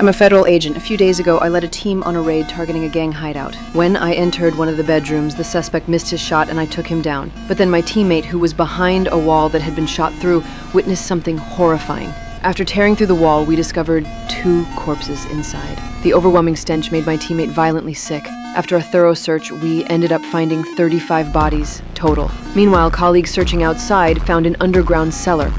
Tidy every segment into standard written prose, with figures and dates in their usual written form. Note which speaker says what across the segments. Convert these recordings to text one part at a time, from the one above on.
Speaker 1: I'm a federal agent. A few days ago, I led a team on a raid targeting a gang hideout. When I entered one of the bedrooms, the suspect missed his shot and I took him down. But then my teammate, who was behind a wall that had been shot through, witnessed something horrifying. After tearing through the wall, we discovered 2 corpses inside. The overwhelming stench made my teammate violently sick. After a thorough search, we ended up finding 35 bodies total. Meanwhile, colleagues searching outside found an underground cellar.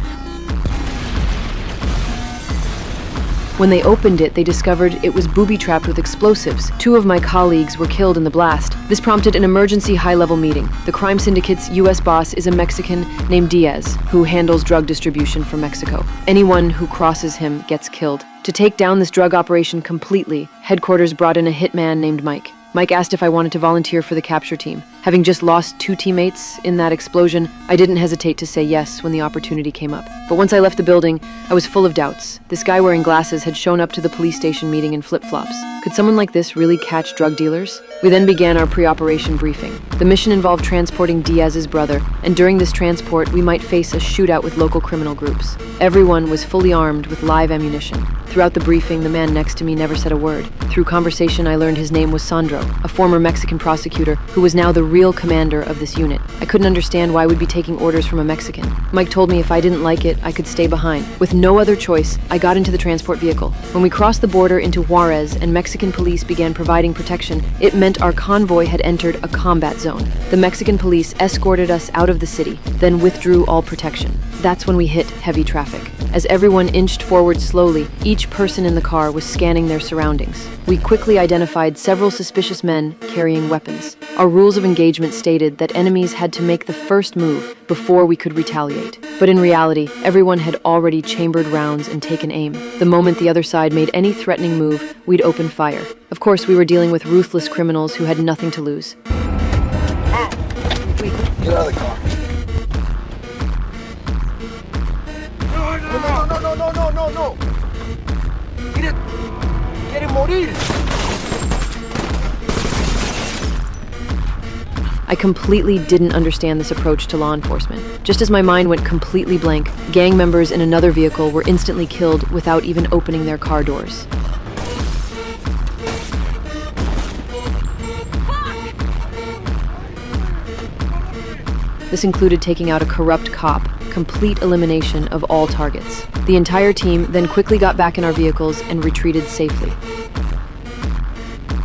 Speaker 1: When they opened it, they discovered it was booby-trapped with explosives. 2 of my colleagues were killed in the blast. This prompted an emergency high-level meeting. The crime syndicate's U.S. boss is a Mexican named Diaz, who handles drug distribution for Mexico. Anyone who crosses him gets killed. To take down this drug operation completely, headquarters brought in a hitman named Mike. Mike asked if I wanted to volunteer for the capture team. Having just lost 2 teammates in that explosion, I didn't hesitate to say yes when the opportunity came up. But once I left the building, I was full of doubts. This guy wearing glasses had shown up to the police station meeting in flip-flops. Could someone like this really catch drug dealers? We then began our pre-operation briefing. The mission involved transporting Diaz's brother, and during this transport, we might face a shootout with local criminal groups. Everyone was fully armed with live ammunition. Throughout the briefing, the man next to me never said a word. Through conversation, I learned his name was Sandro, a former Mexican prosecutor who was now the real commander of this unit. I couldn't understand why we'd be taking orders from a Mexican. Mike told me if I didn't like it, I could stay behind. With no other choice, I got into the transport vehicle. When we crossed the border into Juarez and Mexican police began providing protection, it meant our convoy had entered a combat zone. The Mexican police escorted us out of the city, then withdrew all protection. That's when we hit heavy traffic. As everyone inched forward slowly, each person in the car was scanning their surroundings. We quickly identified several suspicious men carrying weapons. Our rules of engagement stated that enemies had to make the first move before we could retaliate. But in reality, everyone had already chambered rounds and taken aim. The moment the other side made any threatening move, we'd open fire. Of course, we were dealing with ruthless criminals who had nothing to lose.
Speaker 2: Get out of the car. No. Quiere morir.
Speaker 1: I completely didn't understand this approach to law enforcement. Just as my mind went completely blank, gang members in another vehicle were instantly killed without even opening their car doors. This included taking out a corrupt cop, complete elimination of all targets. The entire team then quickly got back in our vehicles and retreated safely.